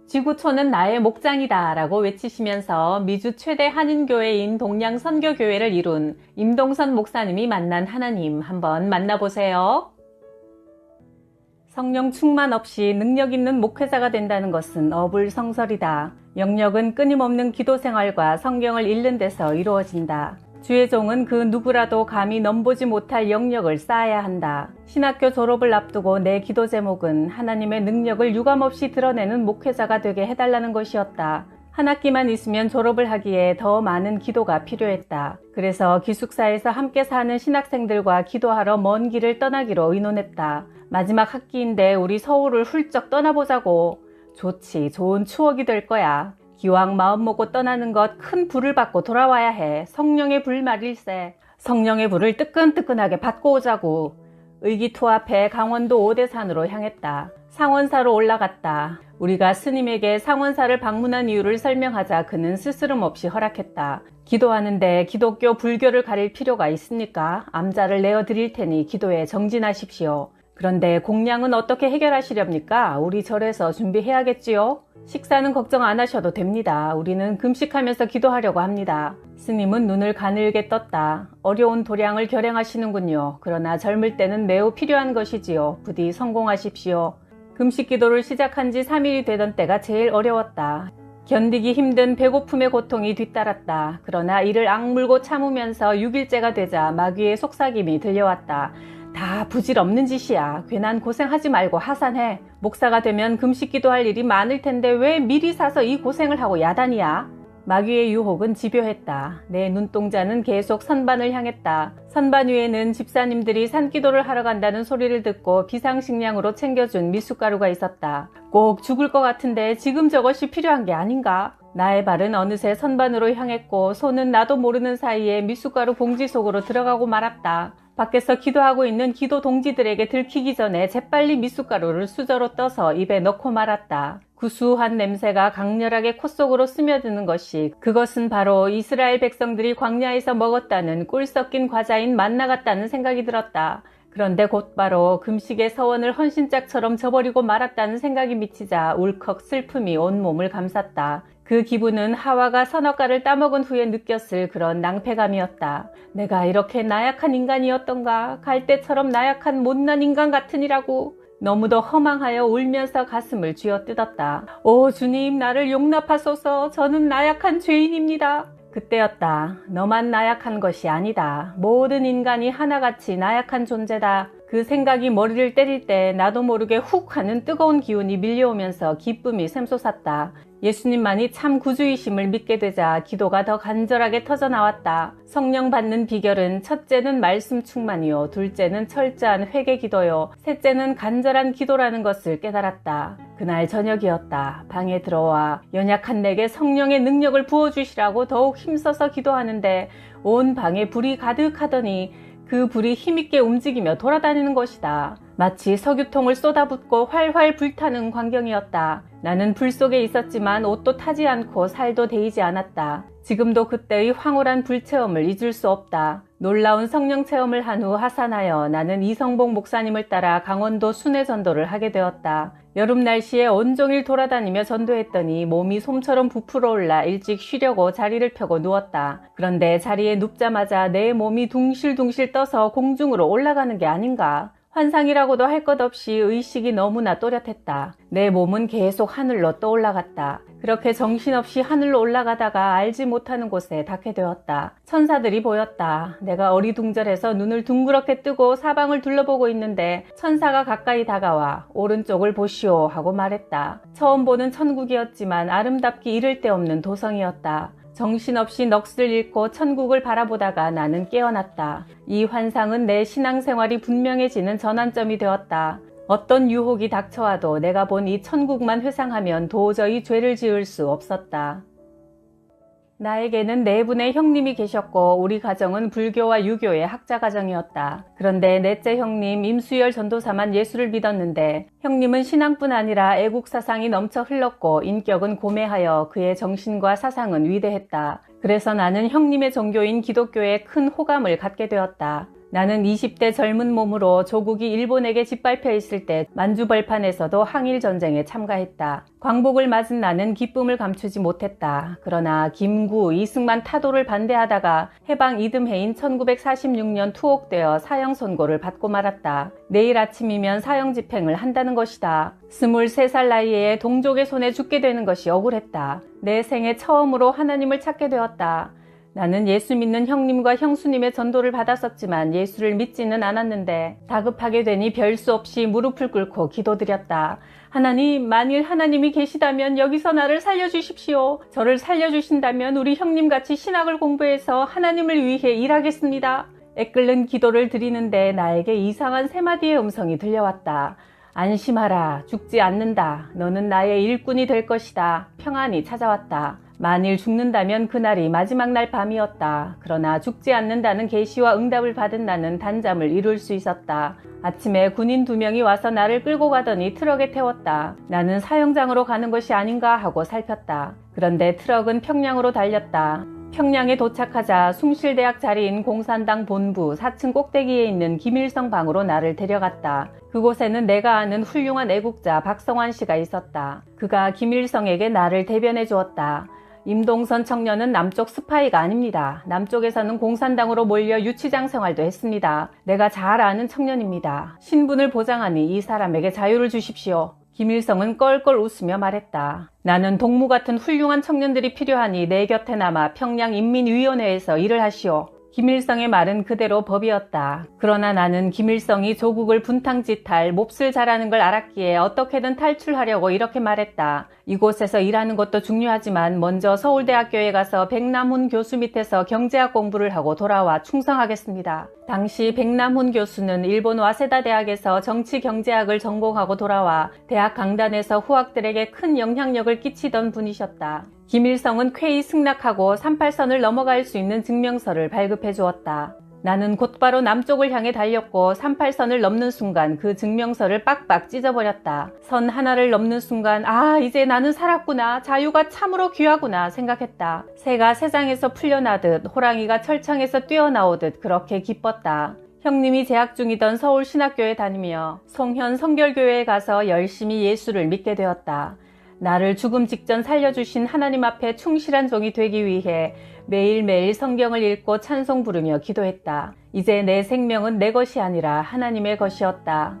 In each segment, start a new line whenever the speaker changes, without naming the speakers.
지구촌은 나의 목장이다 라고 외치시면서 미주 최대 한인교회인 동양선교교회를 이룬 임동선 목사님이 만난 하나님, 한번 만나보세요. 성령 충만 없이 능력 있는 목회자가 된다는 것은 어불성설이다. 영역은 끊임없는 기도 생활과 성경을 읽는 데서 이루어진다. 주의 종은 그 누구라도 감히 넘보지 못할 영역을 쌓아야 한다. 신학교 졸업을 앞두고 내 기도 제목은 하나님의 능력을 유감없이 드러내는 목회자가 되게 해달라는 것이었다. 한 학기만 있으면 졸업을 하기에 더 많은 기도가 필요했다. 그래서 기숙사에서 함께 사는 신학생들과 기도하러 먼 길을 떠나기로 의논했다. 마지막 학기인데 우리 서울을 훌쩍 떠나보자고. 좋지, 좋은 추억이 될 거야. 기왕 마음먹고 떠나는 것 큰 불을 받고 돌아와야 해. 성령의 불 말일세. 성령의 불을 뜨끈뜨끈하게 받고 오자고. 의기투합해 강원도 오대산으로 향했다. 상원사로 올라갔다. 우리가 스님에게 상원사를 방문한 이유를 설명하자 그는 스스럼 없이 허락했다. 기도하는데 기독교, 불교를 가릴 필요가 있습니까? 암자를 내어드릴 테니 기도에 정진하십시오. 그런데 공량은 어떻게 해결하시렵니까? 우리 절에서 준비해야겠지요? 식사는 걱정 안 하셔도 됩니다. 우리는 금식하면서 기도하려고 합니다. 스님은 눈을 가늘게 떴다. 어려운 도량을 결행하시는군요. 그러나 젊을 때는 매우 필요한 것이지요. 부디 성공하십시오. 금식 기도를 시작한 지 3일이 되던 때가 제일 어려웠다. 견디기 힘든 배고픔의 고통이 뒤따랐다. 그러나 이를 악물고 참으면서 6일째가 되자 마귀의 속삭임이 들려왔다. 다 부질없는 짓이야. 괜한 고생하지 말고 하산해. 목사가 되면 금식 기도할 일이 많을 텐데 왜 미리 사서 이 고생을 하고 야단이야? 마귀의 유혹은 집요했다. 내 눈동자는 계속 선반을 향했다. 선반 위에는 집사님들이 산기도를 하러 간다는 소리를 듣고 비상식량으로 챙겨준 미숫가루가 있었다. 꼭 죽을 것 같은데 지금 저것이 필요한 게 아닌가? 나의 발은 어느새 선반으로 향했고 손은 나도 모르는 사이에 미숫가루 봉지 속으로 들어가고 말았다. 밖에서 기도하고 있는 기도 동지들에게 들키기 전에 재빨리 미숫가루를 수저로 떠서 입에 넣고 말았다. 구수한 냄새가 강렬하게 코 속으로 스며드는 것이, 그것은 바로 이스라엘 백성들이 광야에서 먹었다는 꿀 섞인 과자인 만나 같다는 생각이 들었다. 그런데 곧바로 금식의 서원을 헌신짝처럼 저버리고 말았다는 생각이 미치자 울컥 슬픔이 온몸을 감쌌다. 그 기분은 하와가 선악과를 따먹은 후에 느꼈을 그런 낭패감이었다. 내가 이렇게 나약한 인간이었던가? 갈대처럼 나약한 못난 인간 같으니라고. 너무도 허망하여 울면서 가슴을 쥐어뜯었다. 오 주님, 나를 용납하소서. 저는 나약한 죄인입니다. 그때였다. 너만 나약한 것이 아니다. 모든 인간이 하나같이 나약한 존재다. 그 생각이 머리를 때릴 때 나도 모르게 훅 하는 뜨거운 기운이 밀려오면서 기쁨이 샘솟았다. 예수님만이 참 구주이심을 믿게 되자 기도가 더 간절하게 터져나왔다. 성령 받는 비결은 첫째는 말씀 충만이요, 둘째는 철저한 회개 기도요, 셋째는 간절한 기도라는 것을 깨달았다. 그날 저녁이었다. 방에 들어와 연약한 내게 성령의 능력을 부어주시라고 더욱 힘써서 기도하는데 온 방에 불이 가득하더니 그 불이 힘있게 움직이며 돌아다니는 것이다. 마치 석유통을 쏟아붓고 활활 불타는 광경이었다. 나는 불 속에 있었지만 옷도 타지 않고 살도 데이지 않았다. 지금도 그때의 황홀한 불체험을 잊을 수 없다. 놀라운 성령 체험을 한 후 하산하여 나는 이성복 목사님을 따라 강원도 순회 전도를 하게 되었다. 여름 날씨에 온종일 돌아다니며 전도했더니 몸이 솜처럼 부풀어 올라 일찍 쉬려고 자리를 펴고 누웠다. 그런데 자리에 눕자마자 내 몸이 둥실둥실 떠서 공중으로 올라가는 게 아닌가? 환상이라고도 할 것 없이 의식이 너무나 또렷했다. 내 몸은 계속 하늘로 떠올라갔다. 그렇게 정신없이 하늘로 올라가다가 알지 못하는 곳에 닿게 되었다. 천사들이 보였다. 내가 어리둥절해서 눈을 둥그렇게 뜨고 사방을 둘러보고 있는데 천사가 가까이 다가와 오른쪽을 보시오 하고 말했다. 처음 보는 천국이었지만 아름답기 이를 데 없는 도성이었다. 정신없이 넋을 잃고 천국을 바라보다가 나는 깨어났다. 이 환상은 내 신앙생활이 분명해지는 전환점이 되었다. 어떤 유혹이 닥쳐와도 내가 본 이 천국만 회상하면 도저히 죄를 지을 수 없었다. 나에게는 네 분의 형님이 계셨고 우리 가정은 불교와 유교의 학자 가정이었다. 그런데 넷째 형님 임수열 전도사만 예수를 믿었는데 형님은 신앙뿐 아니라 애국 사상이 넘쳐 흘렀고 인격은 고매하여 그의 정신과 사상은 위대했다. 그래서 나는 형님의 종교인 기독교에 큰 호감을 갖게 되었다. 나는 20대 젊은 몸으로 조국이 일본에게 짓밟혀 있을 때 만주벌판에서도 항일전쟁에 참가했다. 광복을 맞은 나는 기쁨을 감추지 못했다. 그러나 김구, 이승만 타도를 반대하다가 해방 이듬해인 1946년 투옥되어 사형 선고를 받고 말았다. 내일 아침이면 사형 집행을 한다는 것이다. 23살 나이에 동족의 손에 죽게 되는 것이 억울했다. 내 생애 처음으로 하나님을 찾게 되었다. 나는 예수 믿는 형님과 형수님의 전도를 받았었지만 예수를 믿지는 않았는데 다급하게 되니 별 수 없이 무릎을 꿇고 기도드렸다. 하나님, 만일 하나님이 계시다면 여기서 나를 살려주십시오. 저를 살려주신다면 우리 형님같이 신학을 공부해서 하나님을 위해 일하겠습니다. 애끓는 기도를 드리는데 나에게 이상한 세 마디의 음성이 들려왔다. 안심하라. 죽지 않는다. 너는 나의 일꾼이 될 것이다. 평안이 찾아왔다. 만일 죽는다면 그날이 마지막 날 밤이었다. 그러나 죽지 않는다는 계시와 응답을 받은 나는 단잠을 이룰 수 있었다. 아침에 군인 2명이 와서 나를 끌고 가더니 트럭에 태웠다. 나는 사형장으로 가는 것이 아닌가 하고 살폈다. 그런데 트럭은 평양으로 달렸다. 평양에 도착하자 숭실대학 자리인 공산당 본부 4층 꼭대기에 있는 김일성 방으로 나를 데려갔다. 그곳에는 내가 아는 훌륭한 애국자 박성환 씨가 있었다. 그가 김일성에게 나를 대변해 주었다. 임동선 청년은 남쪽 스파이가 아닙니다. 남쪽에서는 공산당으로 몰려 유치장 생활도 했습니다. 내가 잘 아는 청년입니다. 신분을 보장하니 이 사람에게 자유를 주십시오. 김일성은 껄껄 웃으며 말했다. 나는 동무 같은 훌륭한 청년들이 필요하니 내 곁에 남아 평양인민위원회에서 일을 하시오. 김일성의 말은 그대로 법이었다. 그러나 나는 김일성이 조국을 분탕짓할 몹쓸 잘하는 걸 알았기에 어떻게든 탈출하려고 이렇게 말했다. 이곳에서 일하는 것도 중요하지만 먼저 서울대학교에 가서 백남훈 교수 밑에서 경제학 공부를 하고 돌아와 충성하겠습니다. 당시 백남훈 교수는 일본 와세다 대학에서 정치경제학을 전공하고 돌아와 대학 강단에서 후학들에게 큰 영향력을 끼치던 분이셨다. 김일성은 쾌히 승낙하고 38선을 넘어갈 수 있는 증명서를 발급해 주었다. 나는 곧바로 남쪽을 향해 달렸고 38선을 넘는 순간 그 증명서를 빡빡 찢어버렸다. 선 하나를 넘는 순간 이제 나는 살았구나. 자유가 참으로 귀하구나 생각했다. 새가 새장에서 풀려나듯 호랑이가 철창에서 뛰어나오듯 그렇게 기뻤다. 형님이 재학 중이던 서울신학교에 다니며 송현 성결교회에 가서 열심히 예수를 믿게 되었다. 나를 죽음 직전 살려주신 하나님 앞에 충실한 종이 되기 위해 매일매일 성경을 읽고 찬송 부르며 기도했다. 이제 내 생명은 내 것이 아니라 하나님의 것이었다.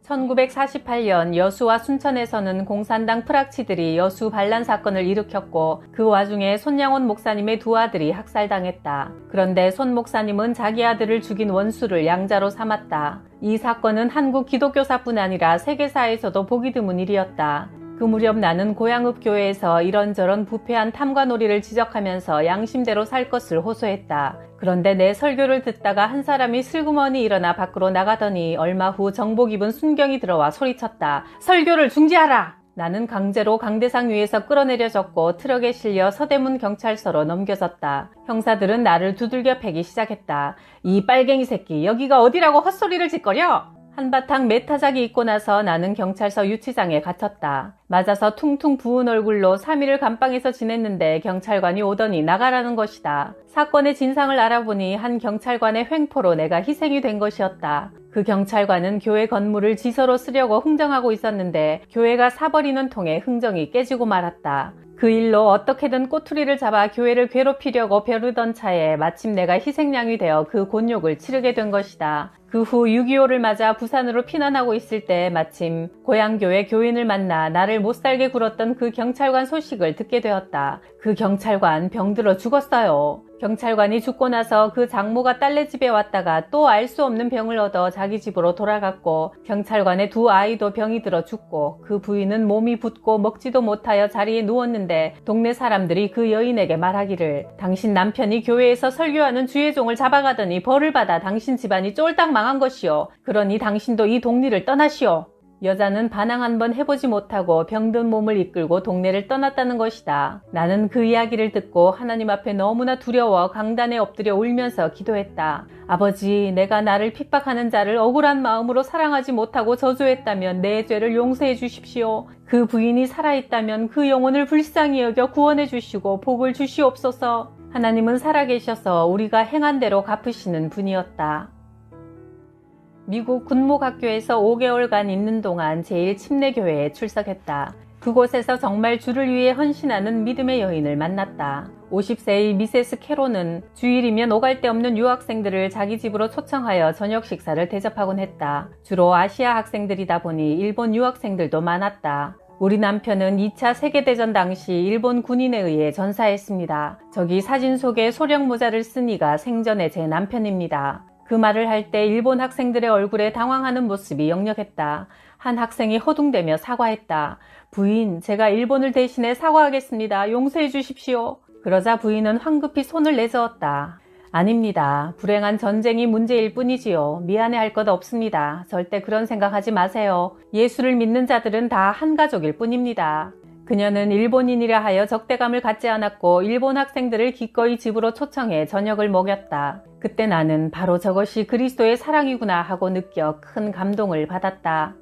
1948년 여수와 순천에서는 공산당 프락치들이 여수 반란 사건을 일으켰고 그 와중에 손양원 목사님의 2아들이 학살당했다. 그런데 손 목사님은 자기 아들을 죽인 원수를 양자로 삼았다. 이 사건은 한국 기독교사뿐 아니라 세계사에서도 보기 드문 일이었다. 그 무렵 나는 고향읍 교회에서 이런저런 부패한 탐관오리를 지적하면서 양심대로 살 것을 호소했다. 그런데 내 설교를 듣다가 한 사람이 슬그머니 일어나 밖으로 나가더니 얼마 후 정복 입은 순경이 들어와 소리쳤다. 설교를 중지하라! 나는 강제로 강대상 위에서 끌어내려졌고 트럭에 실려 서대문 경찰서로 넘겨졌다. 형사들은 나를 두들겨 패기 시작했다. 이 빨갱이 새끼, 여기가 어디라고 헛소리를 짓거려? 한바탕 메타작이 있고 나서 나는 경찰서 유치장에 갇혔다. 맞아서 퉁퉁 부은 얼굴로 3일을 감방에서 지냈는데 경찰관이 오더니 나가라는 것이다. 사건의 진상을 알아보니 한 경찰관의 횡포로 내가 희생이 된 것이었다. 그 경찰관은 교회 건물을 지서로 쓰려고 흥정하고 있었는데 교회가 사버리는 통에 흥정이 깨지고 말았다. 그 일로 어떻게든 꼬투리를 잡아 교회를 괴롭히려고 벼르던 차에 마침 내가 희생양이 되어 그 곤욕을 치르게 된 것이다. 그 후 6.25를 맞아 부산으로 피난하고 있을 때 마침 고향교회 교인을 만나 나를 못살게 굴었던 그 경찰관 소식을 듣게 되었다. 그 경찰관 병들어 죽었어요. 경찰관이 죽고 나서 그 장모가 딸네 집에 왔다가 또 알 수 없는 병을 얻어 자기 집으로 돌아갔고 경찰관의 2아이도 병이 들어 죽고 그 부인은 몸이 붓고 먹지도 못하여 자리에 누웠는데 동네 사람들이 그 여인에게 말하기를 당신 남편이 교회에서 설교하는 주의종을 잡아가더니 벌을 받아 당신 집안이 쫄딱 망한 것이요. 그러니 당신도 이 동리를 떠나시오. 여자는 반항 한번 해보지 못하고 병든 몸을 이끌고 동네를 떠났다는 것이다. 나는 그 이야기를 듣고 하나님 앞에 너무나 두려워 강단에 엎드려 울면서 기도했다. 아버지, 내가 나를 핍박하는 자를 억울한 마음으로 사랑하지 못하고 저주했다면 내 죄를 용서해 주십시오. 그 부인이 살아있다면 그 영혼을 불쌍히 여겨 구원해 주시고 복을 주시옵소서. 하나님은 살아계셔서 우리가 행한 대로 갚으시는 분이었다. 미국 군목학교에서 5개월간 있는 동안 제1침례교회에 출석했다. 그곳에서 정말 주를 위해 헌신하는 믿음의 여인을 만났다. 50세의 미세스 캐로는 주일이면 오갈 데 없는 유학생들을 자기 집으로 초청하여 저녁 식사를 대접하곤 했다. 주로 아시아 학생들이다 보니 일본 유학생들도 많았다. 우리 남편은 2차 세계대전 당시 일본 군인에 의해 전사했습니다. 저기 사진 속에 소령 모자를 쓴 이가 생전의 제 남편입니다. 그 말을 할 때 일본 학생들의 얼굴에 당황하는 모습이 역력했다. 한 학생이 허둥대며 사과했다. 부인, 제가 일본을 대신해 사과하겠습니다. 용서해 주십시오. 그러자 부인은 황급히 손을 내저었다. 아닙니다. 불행한 전쟁이 문제일 뿐이지요. 미안해할 것 없습니다. 절대 그런 생각하지 마세요. 예수를 믿는 자들은 다 한 가족일 뿐입니다. 그녀는 일본인이라 하여 적대감을 갖지 않았고 일본 학생들을 기꺼이 집으로 초청해 저녁을 먹였다. 그때 나는 바로 저것이 그리스도의 사랑이구나 하고 느껴 큰 감동을 받았다.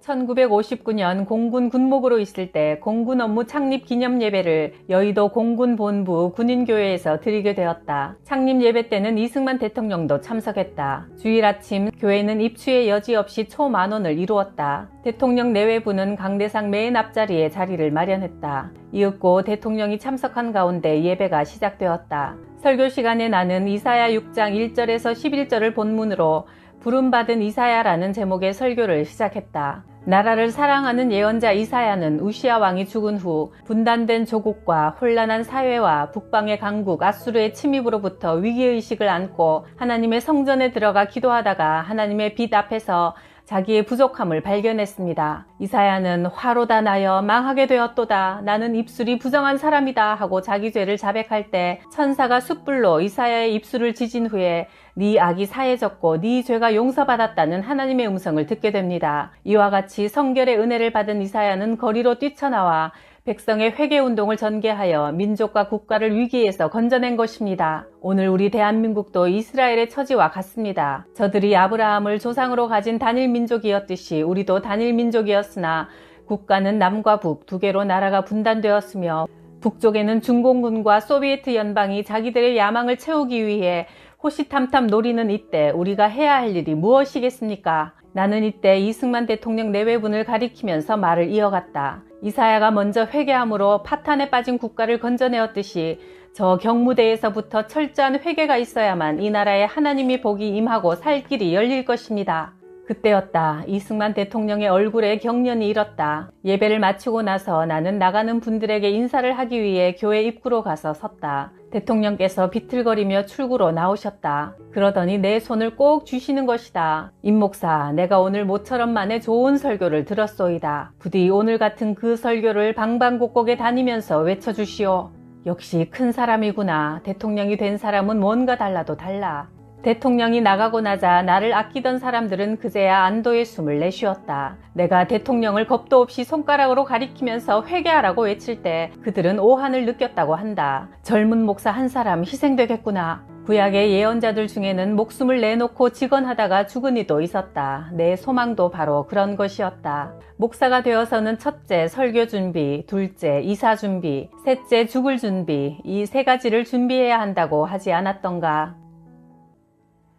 1959년 공군 군목으로 있을 때 공군 업무 창립 기념 예배를 여의도 공군본부 군인교회에서 드리게 되었다. 창립 예배 때는 이승만 대통령도 참석했다. 주일 아침 교회는 입추의 여지 없이 초만원을 이루었다. 대통령 내외부는 강대상 맨 앞자리에 자리를 마련했다. 이윽고 대통령이 참석한 가운데 예배가 시작되었다. 설교 시간에 나는 이사야 6장 1절에서 11절을 본문으로 부름받은 이사야라는 제목의 설교를 시작했다. 나라를 사랑하는 예언자 이사야는 우시아 왕이 죽은 후 분단된 조국과 혼란한 사회와 북방의 강국 아수르의 침입으로부터 위기의식을 안고 하나님의 성전에 들어가 기도하다가 하나님의 빛 앞에서 자기의 부족함을 발견했습니다. 이사야는 화로다 나여 망하게 되었도다. 나는 입술이 부정한 사람이다 하고 자기 죄를 자백할 때 천사가 숯불로 이사야의 입술을 지진 후에 네 악이 사해졌고 네 죄가 용서받았다는 하나님의 음성을 듣게 됩니다. 이와 같이 성결의 은혜를 받은 이사야는 거리로 뛰쳐나와 백성의 회개운동을 전개하여 민족과 국가를 위기에서 건져낸 것입니다. 오늘 우리 대한민국도 이스라엘의 처지와 같습니다. 저들이 아브라함을 조상으로 가진 단일 민족이었듯이 우리도 단일 민족이었으나 국가는 남과 북 두 개로 나라가 분단되었으며 북쪽에는 중공군과 소비에트 연방이 자기들의 야망을 채우기 위해 호시탐탐 노리는 이때 우리가 해야 할 일이 무엇이겠습니까? 나는 이때 이승만 대통령 내외분을 가리키면서 말을 이어갔다. 이사야가 먼저 회개함으로 파탄에 빠진 국가를 건져내었듯이 저 경무대에서부터 철저한 회개가 있어야만 이 나라에 하나님이 복이 임하고 살 길이 열릴 것입니다. 그때였다. 이승만 대통령의 얼굴에 경련이 일었다. 예배를 마치고 나서 나는 나가는 분들에게 인사를 하기 위해 교회 입구로 가서 섰다. 대통령께서 비틀거리며 출구로 나오셨다. 그러더니 내 손을 꼭 쥐시는 것이다. 임 목사, 내가 오늘 모처럼 만에 좋은 설교를 들었소이다. 부디 오늘 같은 그 설교를 방방곡곡에 다니면서 외쳐주시오. 역시 큰 사람이구나. 대통령이 된 사람은 뭔가 달라도 달라. 대통령이 나가고 나자 나를 아끼던 사람들은 그제야 안도의 숨을 내쉬었다. 내가 대통령을 겁도 없이 손가락으로 가리키면서 회개하라고 외칠 때 그들은 오한을 느꼈다고 한다. 젊은 목사 한 사람 희생되겠구나. 구약의 예언자들 중에는 목숨을 내놓고 직언하다가 죽은 이도 있었다. 내 소망도 바로 그런 것이었다. 목사가 되어서는 첫째 설교 준비, 둘째 이사 준비, 셋째 죽을 준비, 이 세 가지를 준비해야 한다고 하지 않았던가.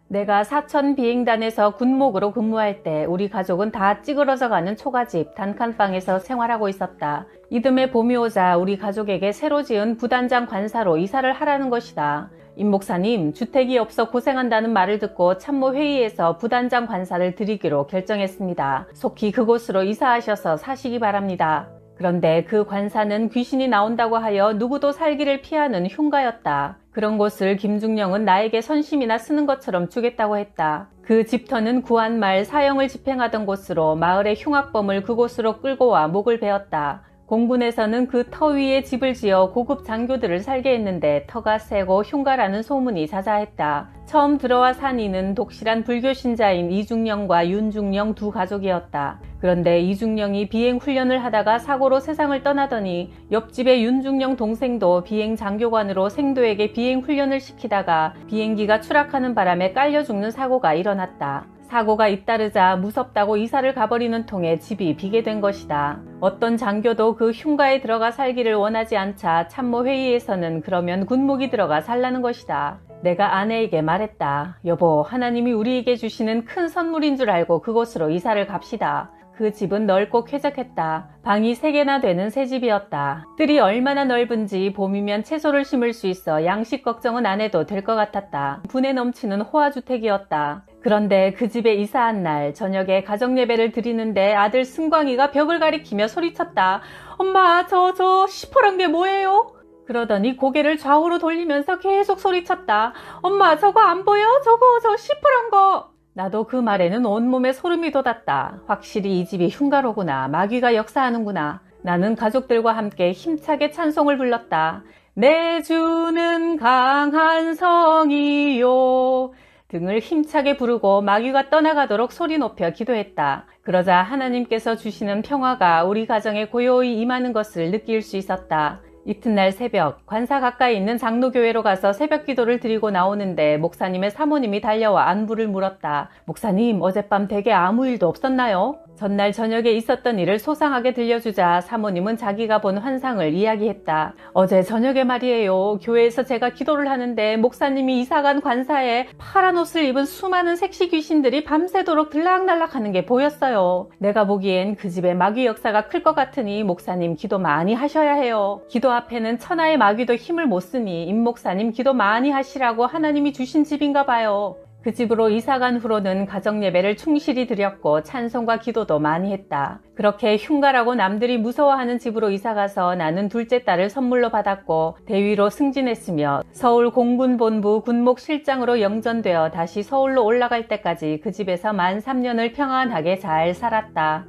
내가 사천 비행단에서 군목으로 근무할 때 우리 가족은 다 찌그러져가는 초가집 단칸방에서 생활하고 있었다. 이듬해 봄이 오자 우리 가족에게 새로 지은 부단장 관사로 이사를 하라는 것이다. 임 목사님, 주택이 없어 고생한다는 말을 듣고 참모회의에서 부단장 관사를 드리기로 결정했습니다. 속히 그곳으로 이사하셔서 사시기 바랍니다. 그런데 그 관사는 귀신이 나온다고 하여 누구도 살기를 피하는 흉가였다. 그런 곳을 김중령은 나에게 선심이나 쓰는 것처럼 주겠다고 했다. 그 집터는 구한말 사형을 집행하던 곳으로 마을의 흉악범을 그곳으로 끌고 와 목을 베었다. 공군에서는 그 터 위에 집을 지어 고급 장교들을 살게 했는데 터가 세고 흉가라는 소문이 자자했다. 처음 들어와 산 이는 독실한 불교 신자인 이중령과 윤중령 두 가족이었다. 그런데 이중령이 비행 훈련을 하다가 사고로 세상을 떠나더니 옆집의 윤중령 동생도 비행 장교관으로 생도에게 비행 훈련을 시키다가 비행기가 추락하는 바람에 깔려 죽는 사고가 일어났다. 사고가 잇따르자 무섭다고 이사를 가버리는 통에 집이 비게 된 것이다. 어떤 장교도 그 흉가에 들어가 살기를 원하지 않자 참모회의에서는 그러면 군목이 들어가 살라는 것이다. 내가 아내에게 말했다. 여보, 하나님이 우리에게 주시는 큰 선물인 줄 알고 그곳으로 이사를 갑시다. 그 집은 넓고 쾌적했다. 방이 3개나 되는 새 집이었다. 뜰이 얼마나 넓은지 봄이면 채소를 심을 수 있어 양식 걱정은 안 해도 될 것 같았다. 분에 넘치는 호화주택이었다. 그런데 그 집에 이사한 날 저녁에 가정예배를 드리는데 아들 승광이가 벽을 가리키며 소리쳤다. 엄마, 저 시퍼런 게 뭐예요? 그러더니 고개를 좌우로 돌리면서 계속 소리쳤다. 엄마, 저거 안 보여? 저 시퍼런 거. 나도 그 말에는 온몸에 소름이 돋았다. 확실히 이 집이 흉가로구나. 마귀가 역사하는구나. 나는 가족들과 함께 힘차게 찬송을 불렀다. 내 주는 강한 성이요 등을 힘차게 부르고 마귀가 떠나가도록 소리 높여 기도했다. 그러자 하나님께서 주시는 평화가 우리 가정에 고요히 임하는 것을 느낄 수 있었다. 이튿날 새벽, 관사 가까이 있는 장로교회로 가서 새벽 기도를 드리고 나오는데 목사님의 사모님이 달려와 안부를 물었다. 목사님, 어젯밤 댁에 아무 일도 없었나요? 전날 저녁에 있었던 일을 소상하게 들려주자 사모님은 자기가 본 환상을 이야기했다. 어제 저녁에 말이에요. 교회에서 제가 기도를 하는데 목사님이 이사간 관사에 파란 옷을 입은 수많은 색시 귀신들이 밤새도록 들락날락 하는 게 보였어요. 내가 보기엔 그 집에 마귀 역사가 클 것 같으니 목사님 기도 많이 하셔야 해요. 기도 앞에는 천하의 마귀도 힘을 못 쓰니 임 목사님 기도 많이 하시라고 하나님이 주신 집인가 봐요. 그 집으로 이사간 후로는 가정예배를 충실히 드렸고 찬송과 기도도 많이 했다. 그렇게 흉가라고 남들이 무서워하는 집으로 이사가서 나는 둘째 딸을 선물로 받았고 대위로 승진했으며 서울 공군본부 군목실장으로 영전되어 다시 서울로 올라갈 때까지 그 집에서 만 3년을 평안하게 잘 살았다.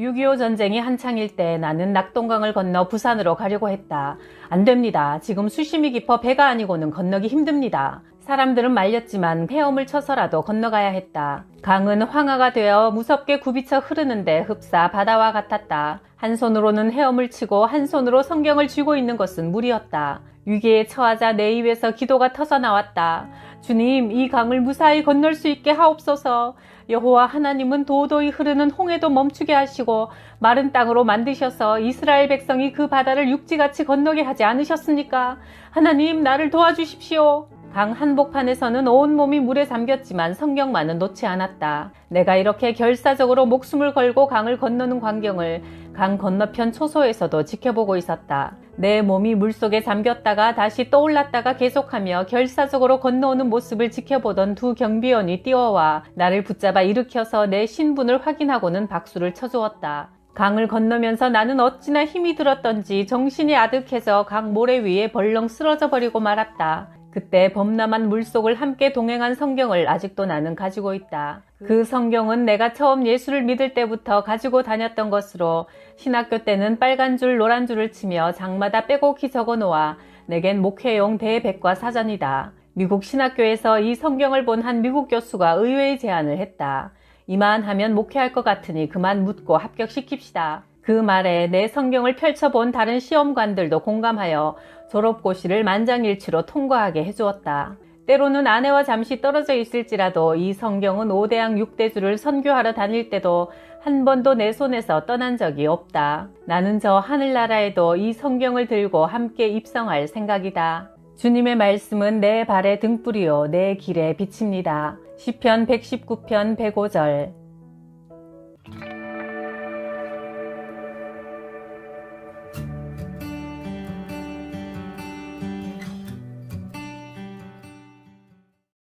6.25 전쟁이 한창일 때 나는 낙동강을 건너 부산으로 가려고 했다. 안 됩니다. 지금 수심이 깊어 배가 아니고는 건너기 힘듭니다. 사람들은 말렸지만 헤엄을 쳐서라도 건너가야 했다. 강은 황하가 되어 무섭게 굽이쳐 흐르는데 흡사 바다와 같았다. 한 손으로는 헤엄을 치고 한 손으로 성경을 쥐고 있는 것은 무리였다. 위기에 처하자 내 입에서 기도가 터져 나왔다. 주님, 이 강을 무사히 건널 수 있게 하옵소서. 여호와 하나님은 도도히 흐르는 홍해도 멈추게 하시고 마른 땅으로 만드셔서 이스라엘 백성이 그 바다를 육지같이 건너게 하지 않으셨습니까? 하나님, 나를 도와주십시오. 강 한복판에서는 온몸이 물에 잠겼지만 성경만은 놓지 않았다. 내가 이렇게 결사적으로 목숨을 걸고 강을 건너는 광경을 강 건너편 초소에서도 지켜보고 있었다. 내 몸이 물속에 잠겼다가 다시 떠올랐다가 계속하며 결사적으로 건너오는 모습을 지켜보던 두 경비원이 뛰어와 나를 붙잡아 일으켜서 내 신분을 확인하고는 박수를 쳐주었다. 강을 건너면서 나는 어찌나 힘이 들었던지 정신이 아득해서 강 모래 위에 벌렁 쓰러져 버리고 말았다. 그때 범람한 물속을 함께 동행한 성경을 아직도 나는 가지고 있다. 그 성경은 내가 처음 예수를 믿을 때부터 가지고 다녔던 것으로 신학교 때는 빨간 줄 노란 줄을 치며 장마다 빼곡히 적어놓아 내겐 목회용 대백과 사전이다. 미국 신학교에서 이 성경을 본 한 미국 교수가 의외의 제안을 했다. 이만하면 목회할 것 같으니 그만 묻고 합격시킵시다. 그 말에 내 성경을 펼쳐본 다른 시험관들도 공감하여 졸업고시를 만장일치로 통과하게 해주었다. 때로는 아내와 잠시 떨어져 있을지라도 이 성경은 5대양 6대주를 선교하러 다닐 때도 한 번도 내 손에서 떠난 적이 없다. 나는 저 하늘나라에도 이 성경을 들고 함께 입성할 생각이다. 주님의 말씀은 내 발의 등불이요 내 길에 빛입니다. 시편 119편 105절.